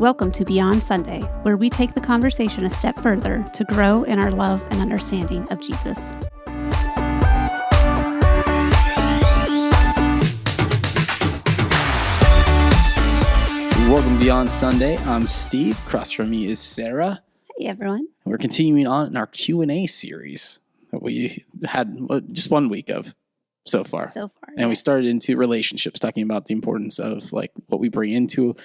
Welcome to Beyond Sunday, where we take the conversation a step further to grow in our love and understanding of Jesus. Welcome to Beyond Sunday. I'm Steve. Across from me is Sarah. Hey, everyone. We're continuing on in our Q&A series that we had just 1 week of so far. And we started into relationships, talking about the importance of like what we bring into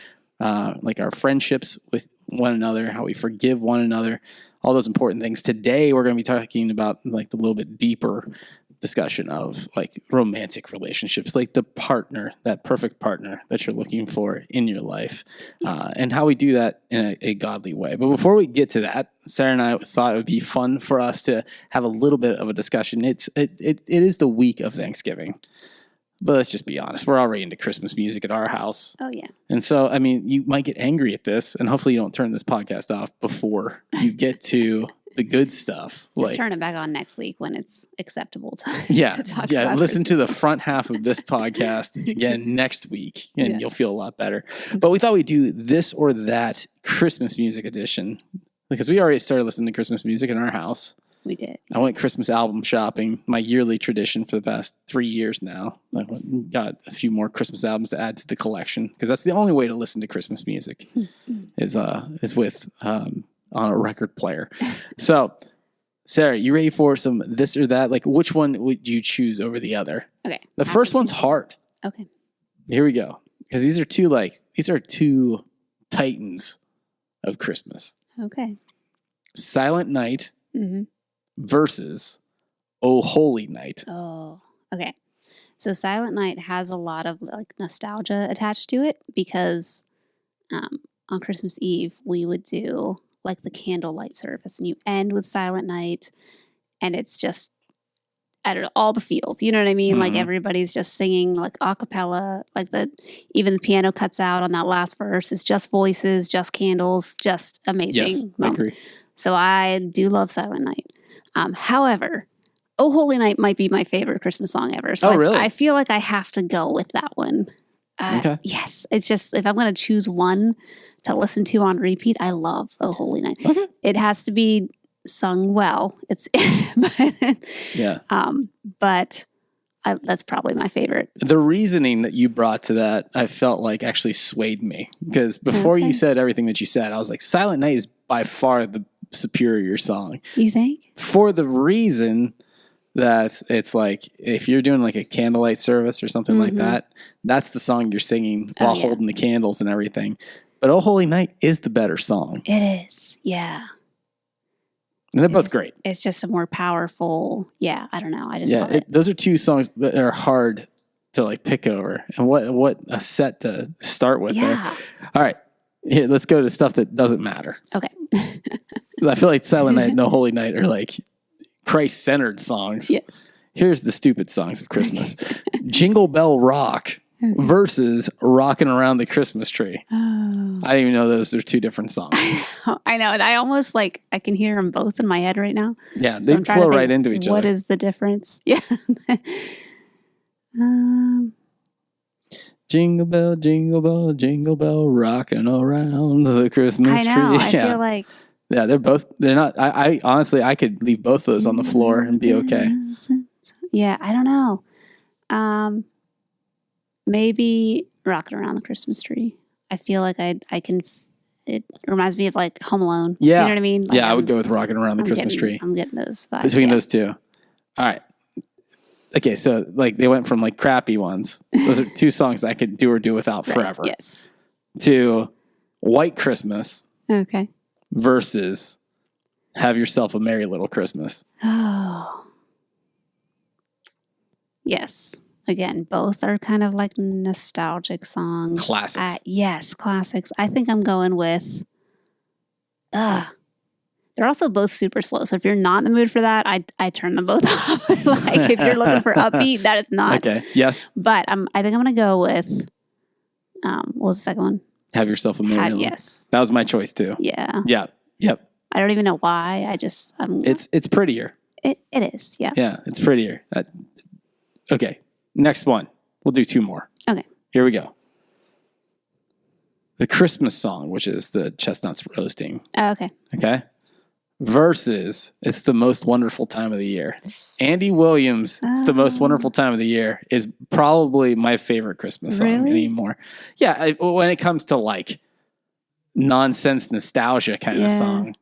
like our friendships with one another, how we forgive one another, all those important things. Today, we're going to be talking about like the little bit deeper discussion of like romantic relationships, like the partner, that perfect partner that you're looking for in your life, and how we do that in a godly way. But before we get to that, Sarah and I thought it would be fun for us to have a little bit of a discussion. It is the week of Thanksgiving. But let's just be honest. We're already into Christmas music at our house. Oh, yeah. And so, I mean, you might get angry at this, and hopefully you don't turn this podcast off before you get to the good stuff. Just turn it back on next week when it's acceptable to talk about listen Christmas. to the front half of this podcast again next week, and you'll feel a lot better. Mm-hmm. But we thought we'd do this or that Christmas music edition because we already started listening to Christmas music in our house. We did. I went Christmas album shopping, my yearly tradition for the past 3 years now. I got a few more Christmas albums to add to the collection because that's the only way to listen to Christmas music is with on a record player. So, Sarah, you ready for some this or that? Like, which one would you choose over the other? Okay. The first one's hard. Okay. Here we go. Because these are two titans of Christmas. Okay. Silent Night. Mm-hmm. Versus Oh Holy Night. Oh, okay. So Silent Night has a lot of like nostalgia attached to it because on Christmas Eve we would do like the candlelight service, and you end with Silent Night, and it's just I don't know, all the feels. You know what I mean? Mm-hmm. Like everybody's just singing like a cappella, like even the piano cuts out on that last verse. It's just voices, just candles, just amazing. Yes, I agree. So I do love Silent Night. However, Oh Holy Night might be my favorite Christmas song ever. So really? I feel like I have to go with that one. Okay. Yes. It's just, if I'm going to choose one to listen to on repeat, I love Oh Holy Night. Okay. It has to be sung well. But that's probably my favorite. The reasoning that you brought to that, I felt like actually swayed me. Because before you said everything that you said, I was like, Silent Night is by far the superior song. You think? For the reason that it's like, if you're doing like a candlelight service or something like that, that's the song you're singing while holding the candles and everything. But Oh Holy Night is the better song. It is. Yeah. And they're both great. It's just a more powerful, I don't know. I just love it. Those are two songs that are hard to like pick over. And what a set to start with there. All right. Here, let's go to stuff that doesn't matter. Okay. I feel like Silent Night and No Holy Night are like Christ-centered songs. Yes. Here's the stupid songs of Christmas. Jingle Bell Rock versus Rockin' Around the Christmas Tree. Oh. I didn't even know those are two different songs. I know. And I almost I can hear them both in my head right now. Yeah, they flow right into each other. What is the difference? Yeah. Jingle bell, jingle bell, rocking around the Christmas tree. I know. I feel like. Yeah, they're not. I honestly, I could leave both those on the floor and be okay. Yeah, I don't know. Maybe rocking around the Christmas tree. I feel like I can. It reminds me of like Home Alone. Yeah. Do you know what I mean? Like I would go with rocking around the Christmas tree. I'm getting those vibes. Between those two. All right. Okay, so like they went from like crappy ones. Those are two songs that I could do or do without forever. Yes. To White Christmas. Okay. Versus Have Yourself a Merry Little Christmas. Oh. Yes. Again, both are kind of like nostalgic songs. Classics. Yes, classics. I think I'm going with they're also both super slow. So if you're not in the mood for that, I turn them both off. Like if you're looking for upbeat, that is not. Okay. Yes. But I think I'm going to go with what was the second one? Have Yourself a Merry Little. Yes. That was my choice too. Yeah. Yeah. Yep. I don't even know why. It's prettier. It is. Yeah. Yeah. It's prettier. Okay. Next one. We'll do two more. Okay. Here we go. the Christmas song, which is the chestnuts roasting. Oh, okay. Okay. Versus It's the Most Wonderful Time of the Year. Andy Williams' It's the Most Wonderful Time of the Year is probably my favorite Christmas song anymore. Yeah, when it comes to like nonsense nostalgia kind of song,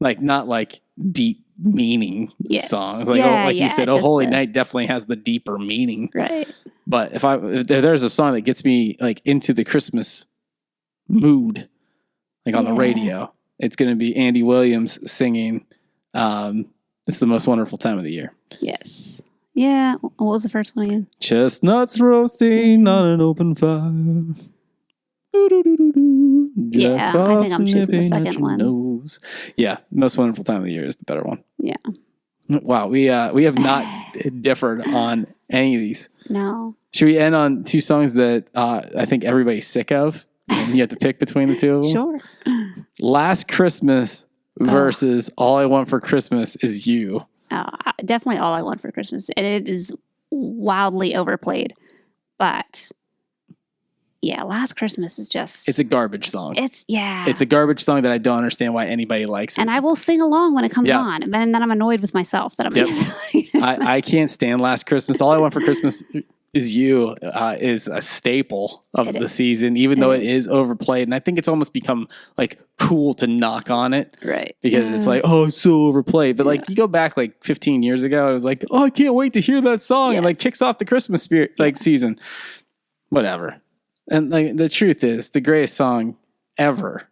like not like deep meaning songs. Like you said, Oh Holy Night definitely has the deeper meaning. Right. But if there's a song that gets me like into the Christmas mood, like on the radio, it's going to be Andy Williams singing It's the Most Wonderful Time of the Year. Yes. Yeah. What was the first one again? Chestnuts roasting on an open fire. Yeah, I think I'm choosing the second one. Nose. Yeah, Most Wonderful Time of the Year is the better one. Yeah. Wow, we have not differed on any of these. No. Should we end on two songs that I think everybody's sick of? And you have to pick between the two of them? Sure. Last Christmas versus All I Want for Christmas Is You. Definitely All I Want for Christmas. And it is wildly overplayed. But yeah, Last Christmas is just... It's a garbage song. It's a garbage song that I don't understand why anybody likes it. And I will sing along when it comes on. And then I'm annoyed with myself that I'm I can't stand Last Christmas. All I Want for Christmas Is You is a staple of the season, even though it is overplayed. And I think it's almost become like cool to knock on it. Right. Because it's like, oh, it's so overplayed. But like you go back like 15 years ago, it was like, oh, I can't wait to hear that song. And like kicks off the Christmas spirit season. Whatever. And like the truth is, the greatest song ever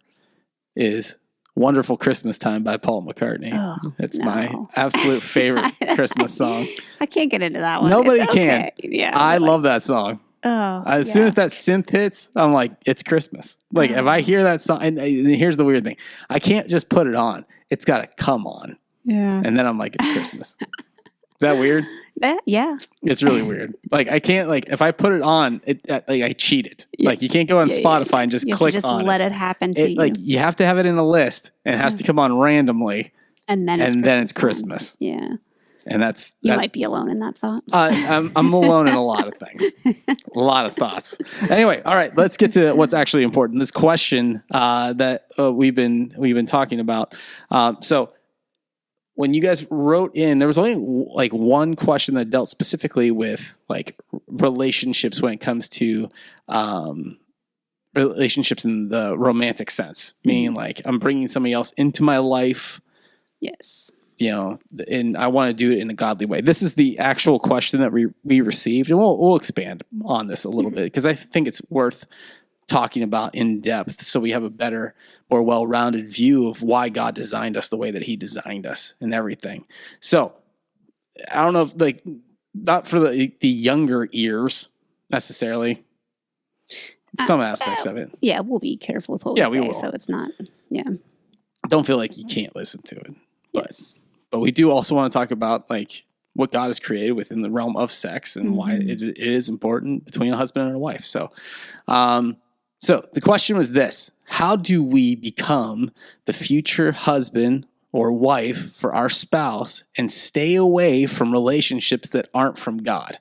is Wonderful Christmas Time by Paul McCartney. It's my absolute favorite Christmas song. I can't get into that one. Nobody can. Yeah, I love that song. As soon as that synth hits, I'm like, it's Christmas. Like if I hear that song, and here's the weird thing. I can't just put it on. It's got to come on. Yeah. And then I'm like, it's Christmas. Is that weird? Yeah. It's really weird. Like I can't if I put it on, I cheated. Like you can't go on Spotify and just click on it. Let it happen to you. Like you have to have it in a list and it has to come on randomly. And then it's Christmas. Yeah. And that's you might be alone in that thought. I'm alone in a lot of things. A lot of thoughts. Anyway, all right, let's get to what's actually important. This question that we've been talking about. So when you guys wrote in, there was only like one question that dealt specifically with like relationships when it comes to relationships in the romantic sense, meaning like I'm bringing somebody else into my life. Yes. You know, and I want to do it in a godly way. This is the actual question that we received, and we'll expand on this a little bit because I think it's worth talking about in depth so we have a better, more well-rounded view of why God designed us the way that he designed us and everything. So I don't know if like not for the younger ears necessarily, some aspects of it. Yeah, we'll be careful with what we say, so it's not, Don't feel like you can't listen to it. But we do also want to talk about like what God has created within the realm of sex and why it is important between a husband and a wife. So, so the question was this: how do we become the future husband or wife for our spouse and stay away from relationships that aren't from God?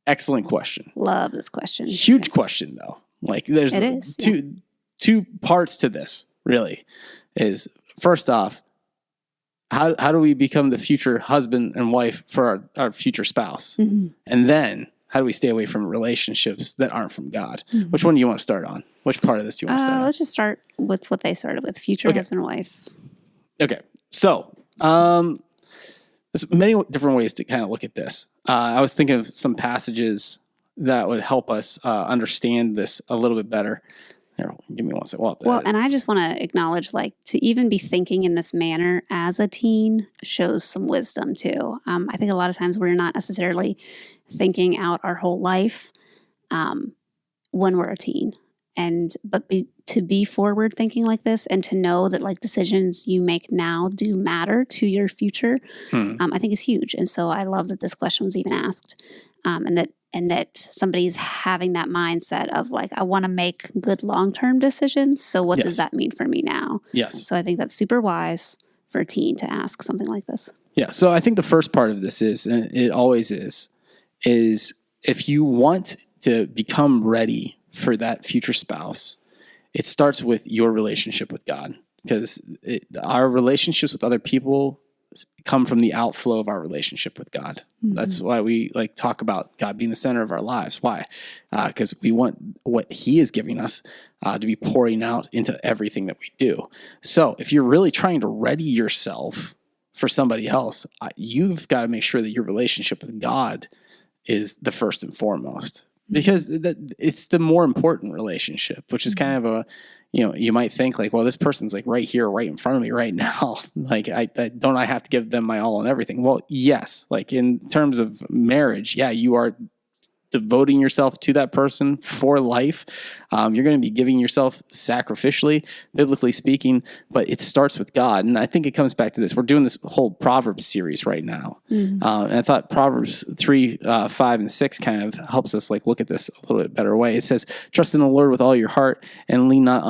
Excellent question. Love this question. Huge question though. Like there's two parts to this really. Is first off, how do we become the future husband and wife for our future spouse? And then how do we stay away from relationships that aren't from God? Which one do you want to start on? Which part of this do you want to start on? Let's just start with what they started with, future husband and wife. Okay. So there's many different ways to kind of look at this. I was thinking of some passages that would help us understand this a little bit better. Here, give me one second. Well, and I just want to acknowledge, like, to even be thinking in this manner as a teen shows some wisdom too. I think a lot of times we're not necessarily thinking out our whole life when we're a teen, but to be forward thinking like this and to know that like decisions you make now do matter to your future, I think is huge. And so I love that this question was even asked, and that somebody's having that mindset of like, I want to make good long-term decisions. So what does that mean for me now? Yes. So I think that's super wise for a teen to ask something like this. Yeah. So I think the first part of this is, and it always is if you want to become ready for that future spouse, it starts with your relationship with God, because our relationships with other people come from the outflow of our relationship with God. Mm-hmm. That's why we like talk about God being the center of our lives. Why? Because we want what he is giving us to be pouring out into everything that we do. So if you're really trying to ready yourself for somebody else, you've got to make sure that your relationship with God is the first and foremost, because it's the more important relationship, which is kind of a, you might think like, well, this person's like right here, right in front of me right now. Like, I have to give them my all and everything. Well, yes. Like in terms of marriage, yeah, you are devoting yourself to that person for life. You're going to be giving yourself sacrificially, biblically speaking, but it starts with God. And I think it comes back to this. We're doing this whole Proverbs series right now. Mm-hmm. And I thought Proverbs 3, 5, and 6 kind of helps us like look at this a little bit better way. It says, trust in the Lord with all your heart and lean not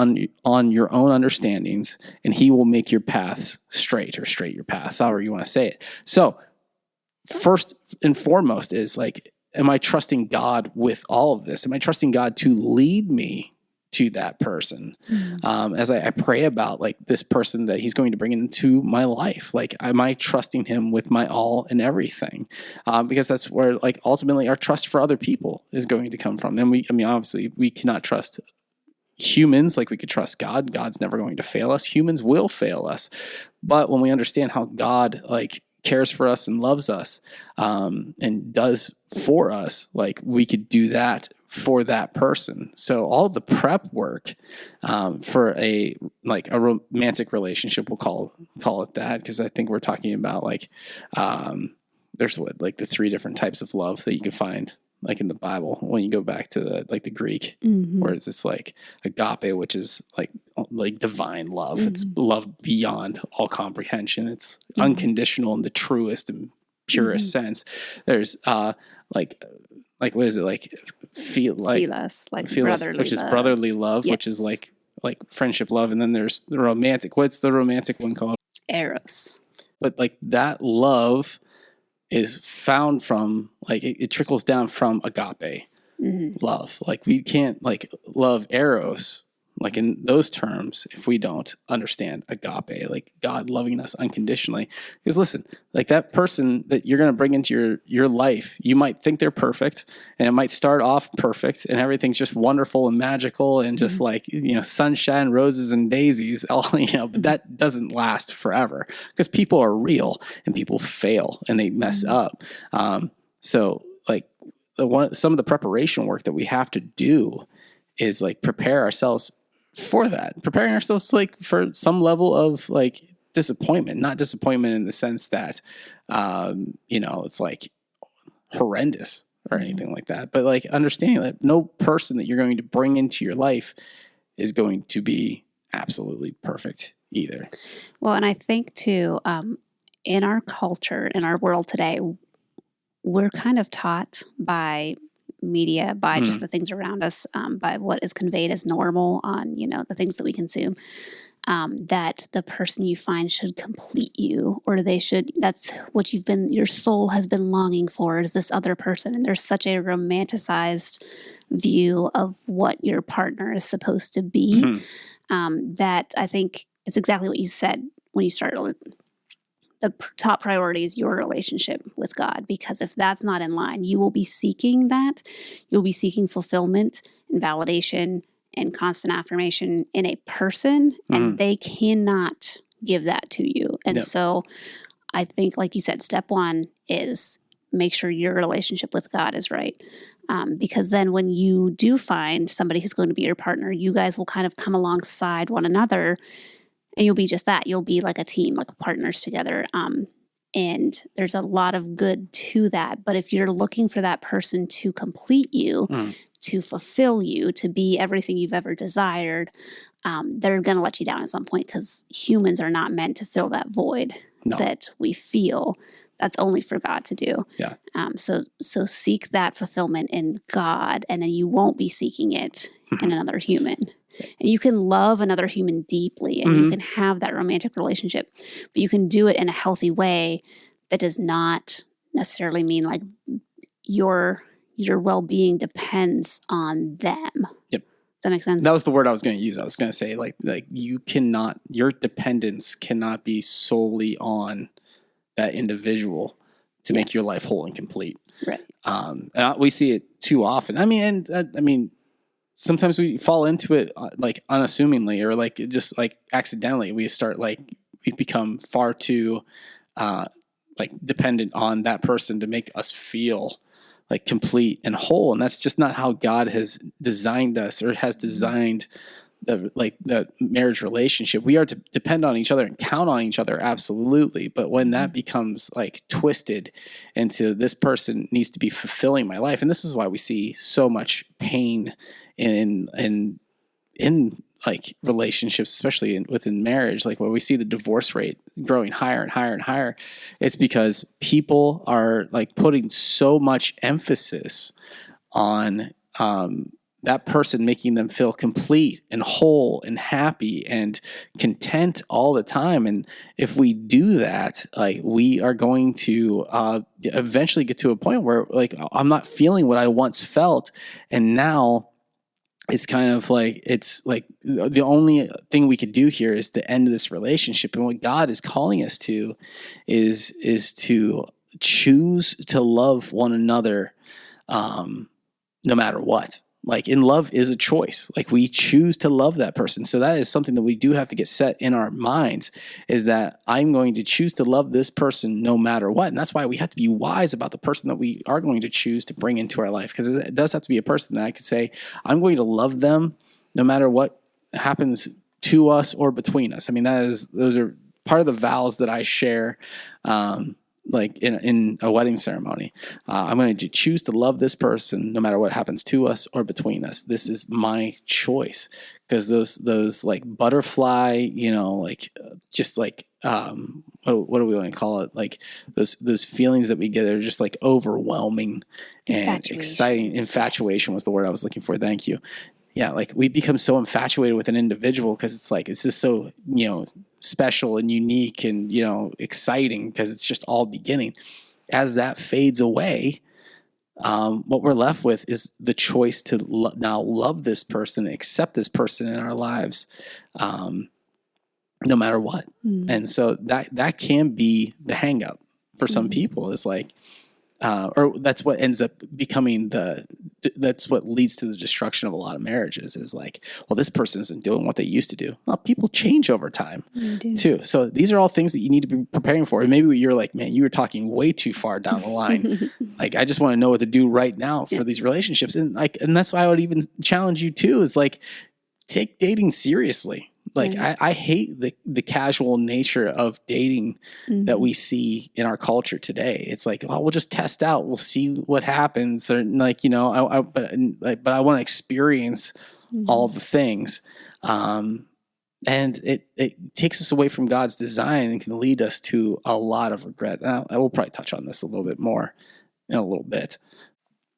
on your own understandings, and he will make your paths straight, or straight your paths, however you want to say it. So first and foremost is like, am I trusting God with all of this? Am I trusting God to lead me to that person? Mm-hmm. As I pray about like this person that he's going to bring into my life, like, am I trusting him with my all and everything? Because that's where like ultimately our trust for other people is going to come from. And obviously we cannot trust humans like we could trust God. God's never going to fail us. Humans will fail us. But when we understand how God like cares for us and loves us, and does for us, like we could do that for that person. So all the prep work for a romantic relationship, we'll call it that, because I think we're talking about like there's the 3 different types of love that you can find like in the Bible when you go back to the Greek, mm-hmm. where it's this like agape, which is like divine love. Mm-hmm. It's love beyond all comprehension. It's mm-hmm. unconditional in the truest and purest mm-hmm. sense. There's what is it, like philos, which is brotherly love, yes. which is like friendship love, and then there's the romantic. What's the romantic one called? Eros. But like that love is found from like it trickles down from agape mm-hmm. love. Like we can't like love Eros like in those terms if we don't understand agape, like God loving us unconditionally. Because listen, like that person that you're going to bring into your life, you might think they're perfect, and it might start off perfect and everything's just wonderful and magical and just mm-hmm. like, sunshine, roses and daisies, all, but that doesn't last forever, because people are real and people fail and they mess mm-hmm. up. So like some of the preparation work that we have to do is like prepare ourselves for that, preparing ourselves like for some level of like disappointment, not disappointment in the sense that, it's like horrendous or anything like that, but like understanding that no person that you're going to bring into your life is going to be absolutely perfect either. Well, and I think too, in our culture, in our world today, we're kind of taught by media, by just the things around us, by what is conveyed as normal on, the things that we consume, that the person you find should complete you, or that's what your soul has been longing for, is this other person. And there's such a romanticized view of what your partner is supposed to be, mm-hmm. That I think it's exactly what you said when you started. The top priority is your relationship with God, because if that's not in line, you will be seeking that. You'll be seeking fulfillment and validation and constant affirmation in a person, and they cannot give that to you. And so I think, like you said, step 1 is make sure your relationship with God is right. Because then when you do find somebody who's going to be your partner, you guys will kind of come alongside one another. And you'll be just that. You'll be like a team, like partners together. And there's a lot of good to that. But if you're looking for that person to complete you, to fulfill you, to be everything you've ever desired, they're going to let you down at some point, because humans are not meant to fill that void that we feel. That's only for God to do. Yeah. So seek that fulfillment in God, and then you won't be seeking it in another human. And you can love another human deeply, and you can have that romantic relationship, but you can do it in a healthy way that does not necessarily mean like your well-being depends on them. Yep. Does that make sense? That was the word I was going to use. I was going to say like you cannot, your dependence cannot be solely on that individual to make your life whole and complete. Right. And we see it too often. I mean, sometimes we fall into it like unassumingly or like just like accidentally. We become far too like dependent on that person to make us feel like complete and whole. And that's just not how God has designed us or has designed the marriage relationship. We are to depend on each other and count on each other. Absolutely. But when that becomes like twisted into this person needs to be fulfilling my life. And this is why we see so much pain in like relationships, especially within marriage, like where we see the divorce rate growing higher and higher and higher. It's because people are like putting so much emphasis on that person making them feel complete and whole and happy and content all the time. And if we do that, like we are going to eventually get to a point where like I'm not feeling what I once felt, and now it's kind of like, it's like the only thing we could do here is to end this relationship. And what God is calling us to is to choose to love one another no matter what. Like in love is a choice. Like we choose to love that person. So that is something that we do have to get set in our minds, is that I'm going to choose to love this person no matter what. And that's why we have to be wise about the person that we are going to choose to bring into our life. Because it does have to be a person that I could say, I'm going to love them no matter what happens to us or between us. I mean, those are part of the vows that I share like in a wedding ceremony. I'm going to choose to love this person no matter what happens to us or between us. This is my choice, because those like butterfly, like just like what do we want to call it? Like those feelings that we get are just like overwhelming and exciting. Infatuation was the word I was looking for. Thank you. Yeah, like we become so infatuated with an individual because it's like it's just so special and unique and exciting because it's just all beginning. As that fades away, what we're left with is the choice to now love this person, accept this person in our lives, no matter what. And so that can be the hang up for some people, is like, or that's what ends up becoming that's what leads to the destruction of a lot of marriages, is like, well, this person isn't doing what they used to do. Well, people change over time too. So these are all things that you need to be preparing for. And maybe you're like, man, you were talking way too far down the line. Like, I just want to know what to do right now for these relationships. And that's why I would even challenge you too, is like, take dating seriously. Like I hate the casual nature of dating that we see in our culture today. It's like, oh, we'll just test out. We'll see what happens. Or like, but I want to experience all the things. And it takes us away from God's design and can lead us to a lot of regret. I will probably touch on this a little bit more in a little bit.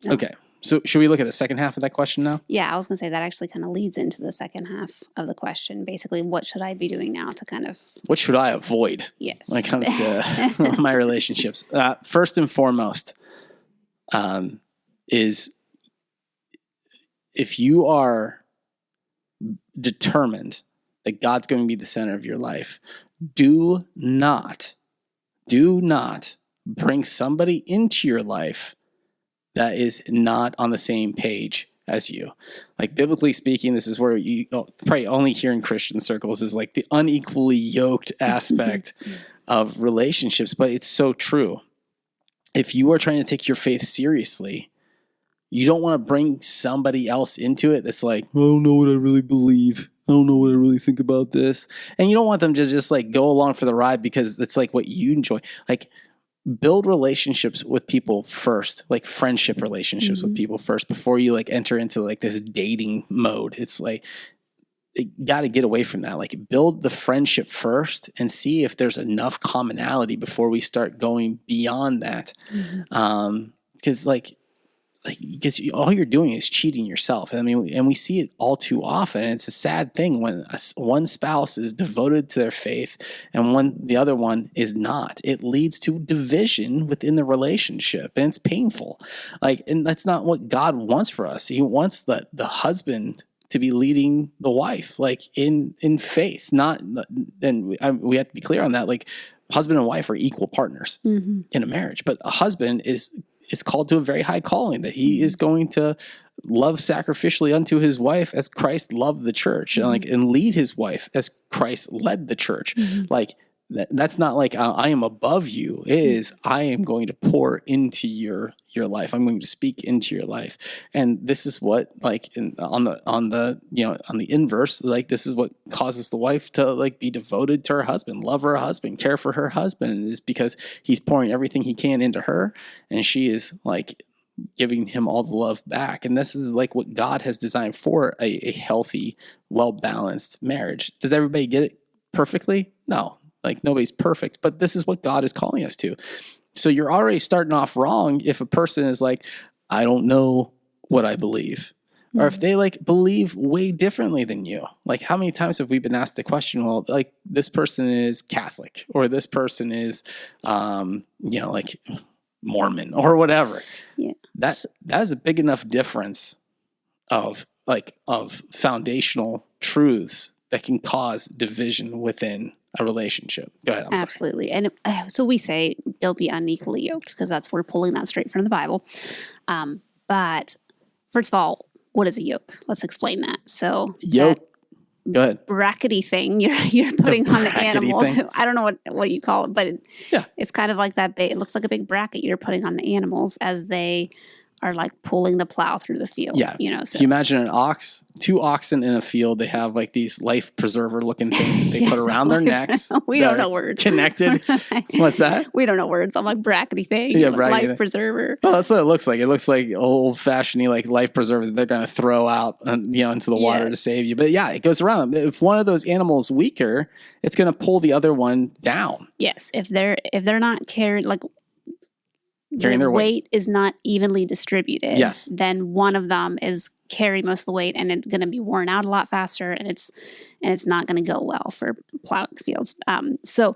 Yeah. Okay. So should we look at the second half of that question now? Yeah, I was going to say that actually kind of leads into the second half of the question. Basically, what should I be doing now to kind of... What should I avoid when it comes to my relationships? First and foremost is if you are determined that God's going to be the center of your life, do not bring somebody into your life that is not on the same page as you. Like, biblically speaking, this is where you probably only hear in Christian circles, is like the unequally yoked aspect of relationships. But it's so true. If you are trying to take your faith seriously, you don't want to bring somebody else into it that's like, I don't know what I really believe. I don't know what I really think about this. And you don't want them to just like go along for the ride because it's like what you enjoy. Like, build relationships with people first, like friendship relationships with people first, before you like enter into like this dating mode. It's like, you got to get away from that. Like, build the friendship first and see if there's enough commonality before we start going beyond that. Because because all you're doing is cheating yourself. I mean, and we see it all too often. And it's a sad thing when one spouse is devoted to their faith and the other one is not. It leads to division within the relationship, and it's painful. Like, and that's not what God wants for us. He wants the husband to be leading the wife, like in faith, not, and we have to be clear on that. Like husband and wife are equal partners in a marriage, but a husband is called to a very high calling that he is going to love sacrificially unto his wife as Christ loved the church, and lead his wife as Christ led the church. Like that's not like I am above you. It is I am going to pour into your life. I'm going to speak into your life. And this is what, like, on the inverse, like this is what causes the wife to like be devoted to her husband, love her husband, care for her husband, is because he's pouring everything he can into her, and she is like giving him all the love back. And this is like what God has designed for a healthy, well-balanced marriage. Does everybody get it perfectly? No. Like nobody's perfect, but this is what God is calling us to. So you're already starting off wrong if a person is like, I don't know what I believe. Or if they like believe way differently than you. Like how many times have we been asked the question, well, like this person is Catholic, or this person is, like Mormon or whatever. Yeah. That is a big enough difference of foundational truths that can cause division within a relationship. Go ahead. Absolutely. Sorry. And so we say don't be unequally yoked, because we're pulling that straight from the Bible. But first of all, what is a yoke? Let's explain that. So yoke. Go ahead. Brackety thing you're putting on the animals. I don't know what you call it, but it's kind of like that. It looks like a big bracket you're putting on the animals as they are like pulling the plow through the field. Yeah. So can you imagine an ox, 2 oxen in a field? They have like these life preserver looking things that they put around their necks. We don't know words. Connected. What's that? We don't know words. I'm like brackety thing. Yeah, life preserver. Well, that's what it looks like. It looks like old fashioned like life preserver that they're going to throw out, into the water to save you. But yeah, it goes around. If one of those animals is weaker, it's going to pull the other one down. Yes. If they're not carried, like, the weight is not evenly distributed, then one of them is carry most of the weight, and it's going to be worn out a lot faster, and it's not going to go well for plowing fields. So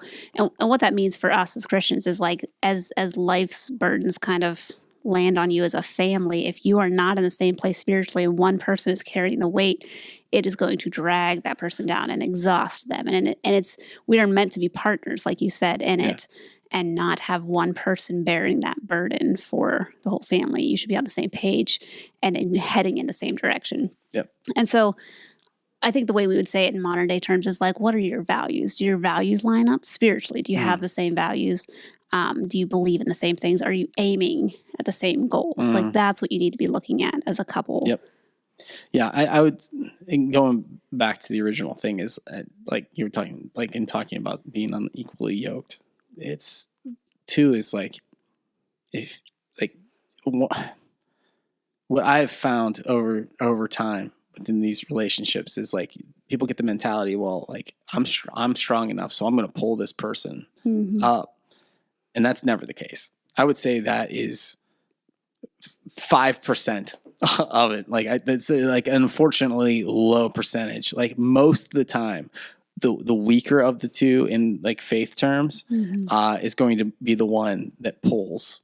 what that means for us as Christians is like as life's burdens kind of land on you as a family, if you are not in the same place spiritually and one person is carrying the weight, it is going to drag that person down and exhaust them. And we are meant to be partners, like you said, in it. And not have one person bearing that burden for the whole family. You should be on the same page and heading in the same direction. Yep. And so I think the way we would say it in modern day terms is like, what are your values? Do your values line up spiritually? Do you have the same values? Do you believe in the same things? Are you aiming at the same goals? Like that's what you need to be looking at as a couple. Yep. Yeah, I would, going back to the original thing is like you were talking about being unequally yoked. It's two is like, if like what I've found over time within these relationships is like people get the mentality, well, like I'm strong enough, so I'm going to pull this person up, and that's never the case. I would say that is 5% of it. Like it's like unfortunately low percentage. Like most of the time, the weaker of the two in like faith terms is going to be the one that pulls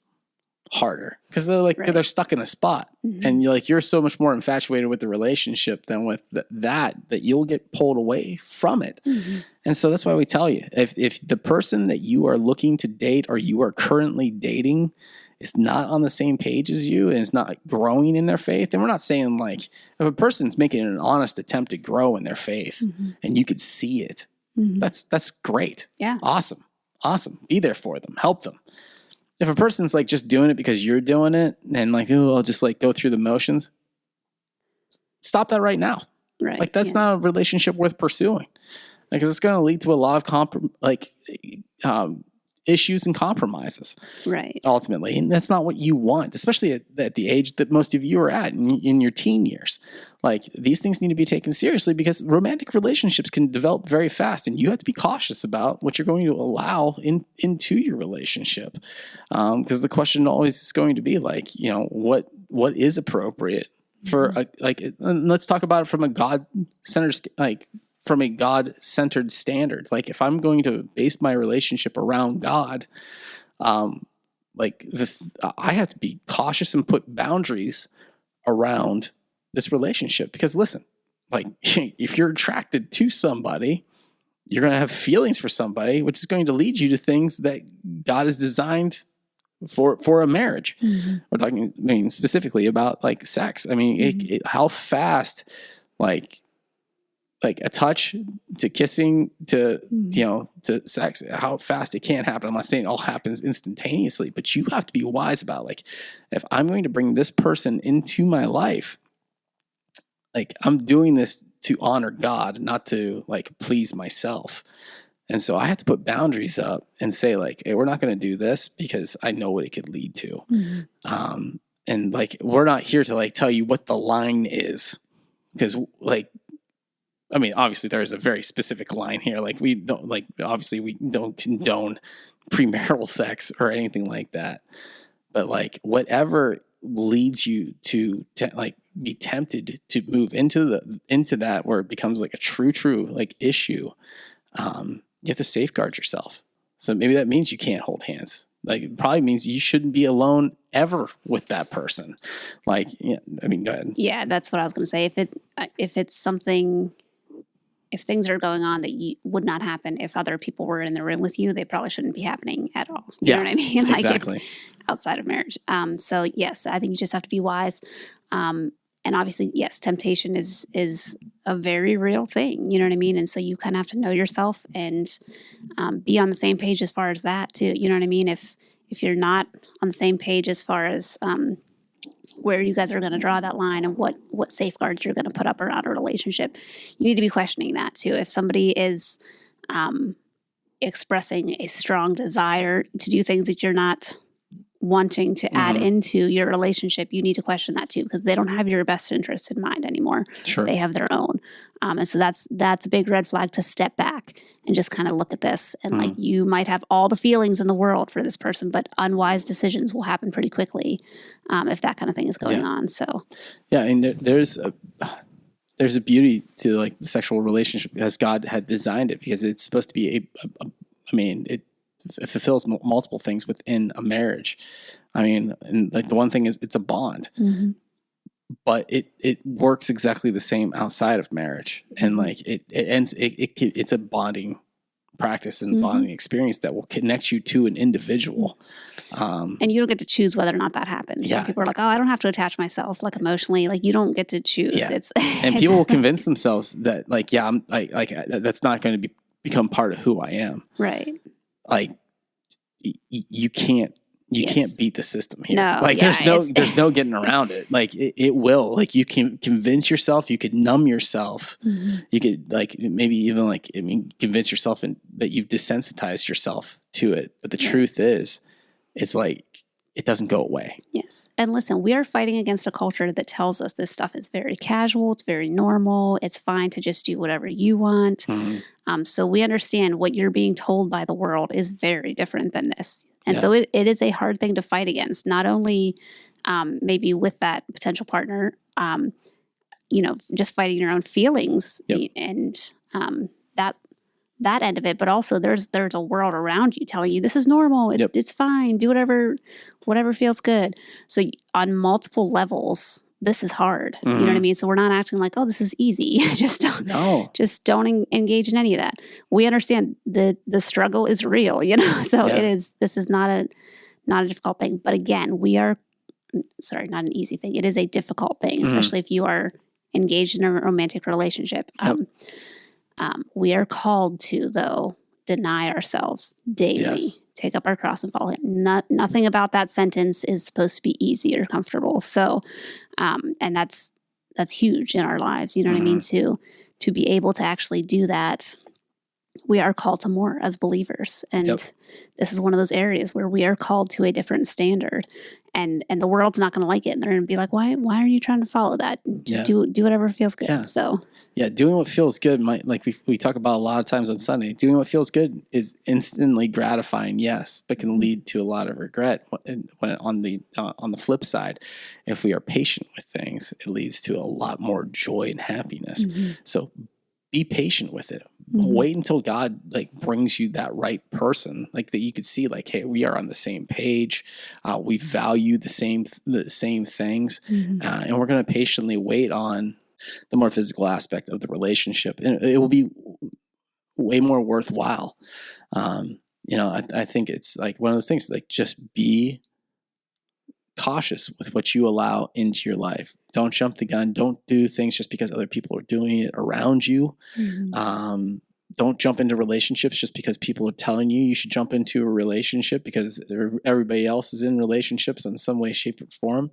harder, because they're like they're stuck in a spot, and you're so much more infatuated with the relationship than with that you'll get pulled away from it. And so that's why we tell you, if the person that you are looking to date or you are currently dating is not on the same page as you and is not growing in their faith, and we're not saying like if a person's making an honest attempt to grow in their faith and you could see it, that's great. Yeah. Awesome. Be there for them. Help them. If a person's like just doing it because you're doing it and like, oh, I'll just like go through the motions, stop that right now. Right. Like that's not a relationship worth pursuing. Like it's going to lead to a lot of issues and compromises, right? Ultimately, and that's not what you want, especially at the age that most of you are at in your teen years. Like these things need to be taken seriously, because romantic relationships can develop very fast, and you have to be cautious about what you're going to allow into your relationship. Because the question always is going to be like, what is appropriate for let's talk about it from a God-centered standard. Like if I'm going to base my relationship around God, I have to be cautious and put boundaries around this relationship, because listen, like if you're attracted to somebody, you're going to have feelings for somebody, which is going to lead you to things that God has designed for a marriage. Mm-hmm. We're talking, I mean, specifically about like sex. I mean, mm-hmm. How fast, like a touch to kissing to, mm-hmm. you know, to sex, how fast it can happen. I'm not saying it all happens instantaneously, but you have to be wise about, like, if I'm going to bring this person into my life, like, I'm doing this to honor God, not to like please myself. And so I have to put boundaries up and say, like, hey, we're not going to do this because I know what it could lead to. Mm-hmm. And like, we're not here to like tell you what the line is, because like, I mean, obviously there is a very specific line here. Like, we don't, like, obviously we don't condone premarital sex or anything like that. But like, whatever leads you to like be tempted to move into that where it becomes like a true like issue, you have to safeguard yourself. So maybe that means you can't hold hands. Like, it probably means you shouldn't be alone ever with that person. Like, yeah, I mean, go ahead. Yeah, that's what I was going to say. If it's something, if things are going on that would not happen if other people were in the room with you, they probably shouldn't be happening at all. You know what I mean? Like, exactly. Outside of marriage. So yes, I think you just have to be wise. And obviously, yes, temptation is a very real thing. You know what I mean? And so you kind of have to know yourself and be on the same page as far as that too. You know what I mean? If you're not on the same page as far as where you guys are going to draw that line and what safeguards you're going to put up around a relationship, you need to be questioning that too. If somebody is expressing a strong desire to do things that you're not wanting to add into your relationship, you need to question that too, because they don't have your best interest in mind anymore. Sure. They have their own. And so that's a big red flag to step back and just kind of look at this. And like, you might have all the feelings in the world for this person, but unwise decisions will happen pretty quickly if that kind of thing is going on. So, yeah, and there's a beauty to like the sexual relationship as God had designed it, because it's supposed to be it fulfills multiple things within a marriage. I mean, and like the one thing is it's a bond, but it works exactly the same outside of marriage. And like it's a bonding practice and bonding experience that will connect you to an individual. And you don't get to choose whether or not that happens. Some people are like, oh, I don't have to attach myself like emotionally. Like, you don't get to choose. Yeah. And people will convince themselves that like, I'm like that's not going to become part of who I am. Right. Like, you can't beat the system here. No, like there's no getting around it. Like it will, like, you can convince yourself, you could numb yourself. You could like maybe even like, I mean, convince yourself that you've desensitized yourself to it. But the truth is, it's like, it doesn't go away. Yes. And listen, we are fighting against a culture that tells us this stuff is very casual. It's very normal. It's fine to just do whatever you want. So we understand what you're being told by the world is very different than this. And so it is a hard thing to fight against, not only maybe with that potential partner, just fighting your own feelings and that end of it, but also there's a world around you telling you this is normal. It's fine. Do whatever feels good. So on multiple levels, this is hard. You know what I mean? So we're not acting like, oh, this is easy. Just don't engage in any of that. We understand the struggle is real, so it is, this is not a difficult thing. But again, not an easy thing. It is a difficult thing, especially if you are engaged in a romantic relationship. We are called to, though, deny ourselves daily, take up our cross and follow him. Nothing about that sentence is supposed to be easy or comfortable. So, and that's huge in our lives. You know what I mean? To be able to actually do that, we are called to more as believers. And this is one of those areas where we are called to a different standard. And the world's not going to like it. And they're going to be like, why are you trying to follow that? Just do whatever feels good. Yeah. So doing what feels good might, like we talk about a lot of times on Sunday, doing what feels good is instantly gratifying, yes, but can lead to a lot of regret. When on the flip side, if we are patient with things, it leads to a lot more joy and happiness. So be patient with it. Wait until God like brings you that right person, like that you could see like, hey, we are on the same page. We value the same things, and we're going to patiently wait on the more physical aspect of the relationship, and it will be way more worthwhile. I think it's like one of those things, like just be cautious with what you allow into your life. Don't jump the gun. Don't do things just because other people are doing it around you. Mm-hmm. Don't jump into relationships just because people are telling you should jump into a relationship because everybody else is in relationships in some way, shape, or form.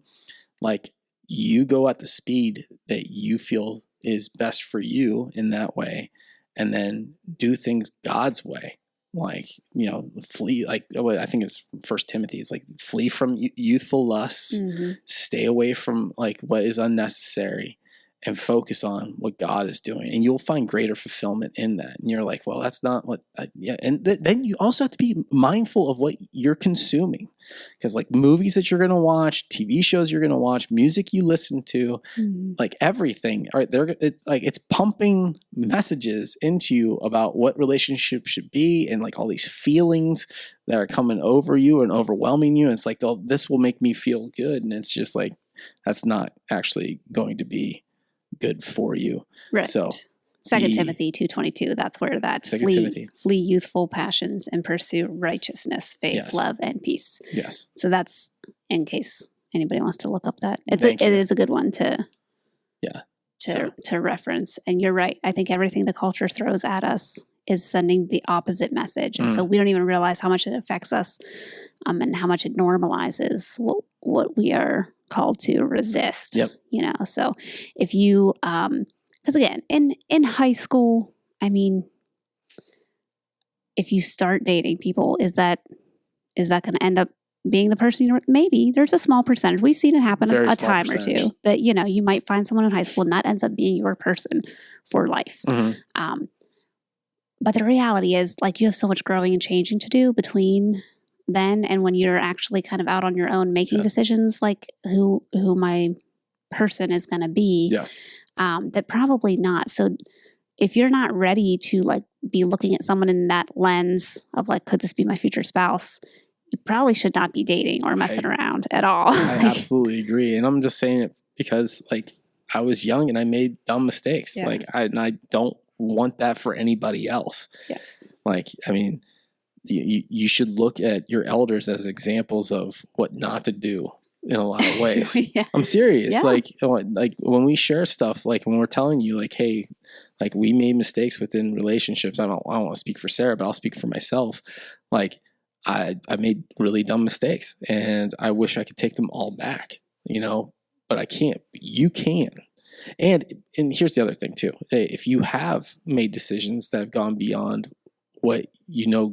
Like, you go at the speed that you feel is best for you in that way, and then do things God's way. Like, flee, like I think it's 1 Timothy. It's like, flee from youthful lusts, mm-hmm. stay away from like what is unnecessary, and focus on what God is doing. And you'll find greater fulfillment in that. And you're like, well, that's not what, And then you also have to be mindful of what you're consuming. Because like movies that you're going to watch, TV shows you're going to watch, music you listen to, mm-hmm. like everything, right? It's pumping messages into you about what relationships should be, and like all these feelings that are coming over you and overwhelming you. And it's like, this will make me feel good. And it's just like, that's not actually going to be good for you. Right. So 2 Timothy 2:22, that's where that flee youthful passions and pursue righteousness, faith, yes. love, and peace. Yes. So that's, in case anybody wants to look up that. It is a good one to reference. And you're right. I think everything the culture throws at us is sending the opposite message. And so we don't even realize how much it affects us, and how much it normalizes what we are called to resist. Yep. So if you, because again, in high school, I mean, if you start dating people, is that going to end up being the person you're, maybe there's a small percentage. We've seen it happen a time or two that, you might find someone in high school and that ends up being your person for life. Mm-hmm. But the reality is, like, you have so much growing and changing to do between then and when you're actually kind of out on your own making decisions, like who my person is going to be. Yes. That probably not. So if you're not ready to like be looking at someone in that lens of like, could this be my future spouse? You probably should not be dating or messing around at all. I absolutely agree. And I'm just saying it because like I was young and I made dumb mistakes. Yeah. Like I don't want that for anybody else. Yeah. Like, I mean, you should look at your elders as examples of what not to do in a lot of ways. Yeah. I'm serious. Yeah. Like when we share stuff, like when we're telling you like, hey, like we made mistakes within relationships. I don't want to speak for Sarah, but I'll speak for myself. Like I made really dumb mistakes and I wish I could take them all back, but I can't. You can. And here's the other thing too. If you have made decisions that have gone beyond what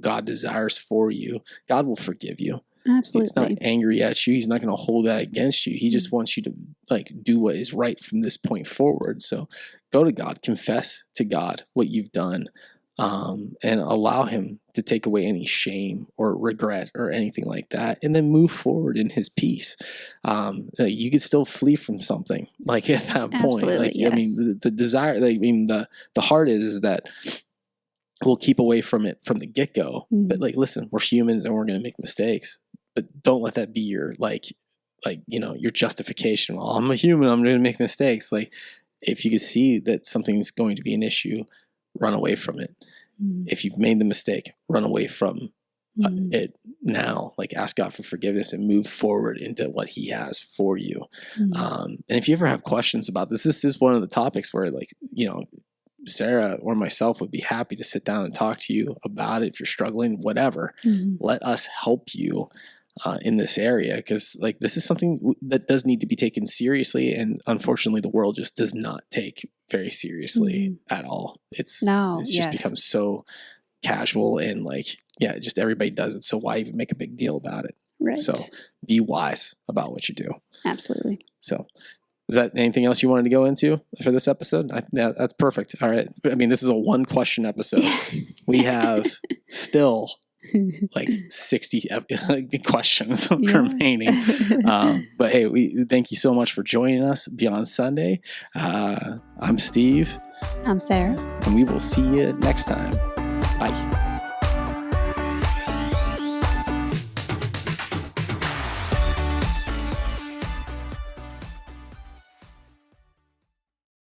God desires for you, God will forgive you. Absolutely. He's not angry at you. He's not going to hold that against you. He just wants you to like do what is right from this point forward. So go to God, confess to God what you've done, and allow him to take away any shame or regret or anything like that, and then move forward in his peace. You could still flee from something like at that point. Absolutely, like, yes. I mean, the desire, the heart is that we'll keep away from it from the get-go. Mm-hmm. But like, listen, we're humans and we're going to make mistakes, but don't let that be your your justification. Well, I'm a human, I'm going to make mistakes. Like, if you can see that something is going to be an issue, run away from it. Mm-hmm. If you've made the mistake, run away from it now. Like, ask God for forgiveness and move forward into what he has for you. Mm-hmm. And if you ever have questions about this is one of the topics where Sarah or myself would be happy to sit down and talk to you about it. If you're struggling, whatever, let us help you in this area, because like this is something that does need to be taken seriously, and unfortunately the world just does not take very seriously at all. It's just become so casual and just everybody does it, so why even make a big deal about it? Right. So be wise about what you do. Absolutely. So is that anything else you wanted to go into for this episode? That's perfect. All right. I mean, this is a 1-question episode. We have still like 60 questions remaining. But hey, we thank you so much for joining us Beyond Sunday. I'm Steve. I'm Sarah. And we will see you next time. Bye.